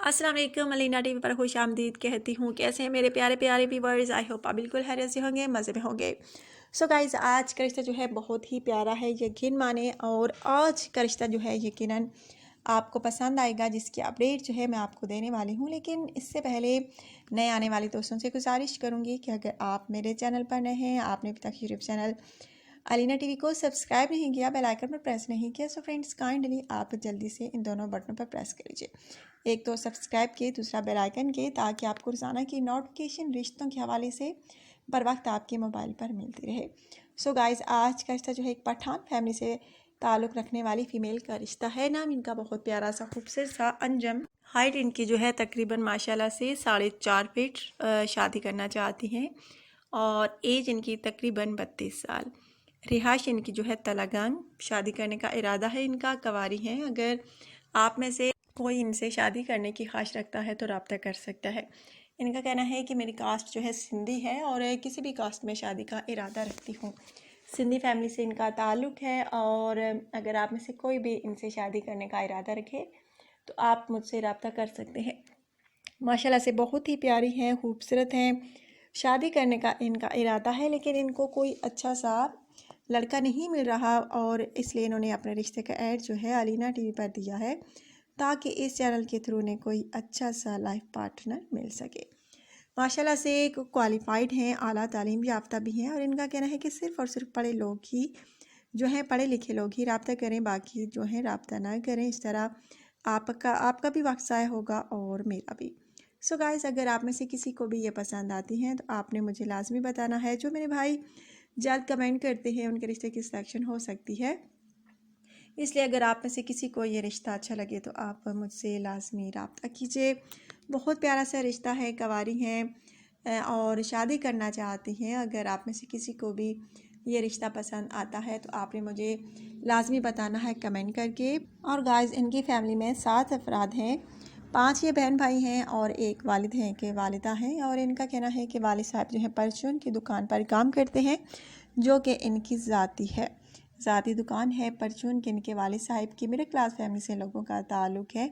अस्सलाम वालेकुम, मलीना टीवी पर खुश आमदीद कहती हूँ। कैसे हैं मेरे प्यारे प्यारे व्यूअर्स? आई होप आप बिल्कुल खैरियत से होंगे, मज़े में होंगे। सो गाइज़, आज का रिश्ता जो है बहुत ही प्यारा है, यकीन माने। और आज का रिश्ता जो है यकीनन आपको पसंद आएगा, जिसकी अपडेट जो है मैं आपको देने वाली हूँ। लेकिन इससे पहले नए आने वाले दोस्तों से गुजारिश करूँगी कि अगर आप मेरे चैनल पर नए हैं, आपने अभी तक यूट्यूब चैनल अलीना टीवी को सब्सक्राइब नहीं किया, बेल आइकन पर प्रेस नहीं किया, सो फ्रेंड्स काइंडली आप जल्दी से इन दोनों बटनों पर प्रेस कर लीजिए। एक तो सब्सक्राइब के, दूसरा बेल आइकन के, ताकि आपको रोज़ाना की नोटिफिकेशन रिश्तों के हवाले से बर वक्त आपके मोबाइल पर मिलती रहे। सो गाइज़, आज का रिश्ता जो है एक पठान फैमिली से ताल्लुक़ रखने वाली फ़ीमेल का रिश्ता है। नाम इनका बहुत प्यारा सा खूबसूरत सा अंजम। हाइट इनकी जो है तकरीबन माशाल्लाह से 4.5 फीट। शादी करना चाहती हैं और एज इनकी तकरीबन 32 साल। रिहाइश इनकी जो है तलागंग। शादी करने का इरादा है इनका, कवारी हैं। अगर आप में से कोई इनसे शादी करने की ख्वाहिश रखता है तो रब्ता कर सकता है। इनका कहना है कि मेरी कास्ट जो है सिंधी है और किसी भी कास्ट में शादी का इरादा रखती हूँ। सिंधी फैमिली से इनका ताल्लुक़ है और अगर आप में से कोई भी इनसे शादी करने का इरादा रखे तो आप मुझसे रब्ता कर सकते हैं। माशाल्लाह से बहुत ही प्यारी हैं, खूबसूरत हैं। शादी करने का इनका इरादा है, लेकिन इनको कोई अच्छा सा लड़का नहीं मिल रहा और इसलिए इन्होंने अपने रिश्ते का ऐड जो है अलीना टीवी पर दिया है, ताकि इस चैनल के थ्रू उन्हें कोई अच्छा सा लाइफ पार्टनर मिल सके। माशाल्लाह से क्वालिफाइड हैं, आला तालीम याफ्ता भी हैं और इनका कहना है कि सिर्फ़ और सिर्फ पढ़े लोग ही जो हैं, पढ़े लिखे लोग ही रब्ता करें, बाकी जो है रब्ता ना करें। इस तरह आपका भी वक्त ज़ाया होगा और मेरा भी। सो गाइस, अगर आप में से किसी को भी ये पसंद आती हैं तो आपने मुझे लाजमी बताना है। जो मेरे भाई जल्द कमेंट करते हैं उनके रिश्ते की सिलेक्शन हो सकती है, इसलिए अगर आप में से किसी को ये रिश्ता अच्छा लगे तो आप मुझसे लाजमी रब्ता कीजिए। बहुत प्यारा सा रिश्ता है, कवारी हैं और शादी करना चाहती हैं। अगर आप में से किसी को भी ये रिश्ता पसंद आता है तो आपने मुझे लाजमी बताना है कमेंट करके। और गाइस, इनकी फैमिली में 7 अफराद हैं, 5 ये बहन भाई हैं और एक वालिद हैं कि वालिदा हैं। और इनका कहना है कि वालिद साहब जो है परचून की दुकान पर काम करते हैं, जो कि इनकी ज़ाती दुकान है। परचून के इनके वालिद साहब की मिडिल क्लास फैमिली से लोगों का ताल्लुक़ है।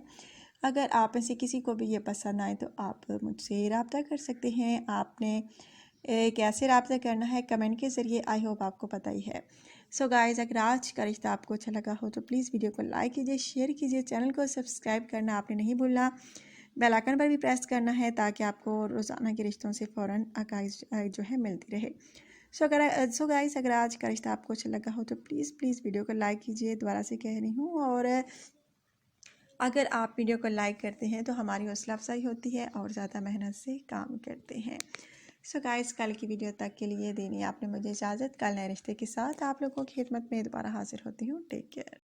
अगर आप में से किसी को भी ये पसंद आए तो आप मुझसे रब्ता कर सकते हैं। आपने कैसे रब्ता करना है कमेंट के ज़रिए, आई होप आपको पता ही है। सो गाइज़, अगर आज का रिश्ता आपको अच्छा लगा हो तो प्लीज़ वीडियो को लाइक कीजिए, शेयर कीजिए, चैनल को सब्सक्राइब करना आपने नहीं भूलना। बेल आइकन पर भी प्रेस करना है ताकि आपको रोज़ाना के रिश्तों से फ़ौरन आगाह जो है मिलती रहे। सो गाइस, अगर आज का रिश्ता आपको अच्छा लगा हो तो प्लीज़ वीडियो को लाइक कीजिए, दोबारा से कह रही हूँ। और अगर आप वीडियो को लाइक करते हैं तो हमारी हौसला अफजाई होती है और ज़्यादा मेहनत से काम करते हैं। सो गाइस, कल की वीडियो तक के लिए देनी आपने मुझे इजाज़त। कल नए रिश्ते के साथ आप लोगों की खिदमत में दोबारा हाजिर होती हूँ। Take care.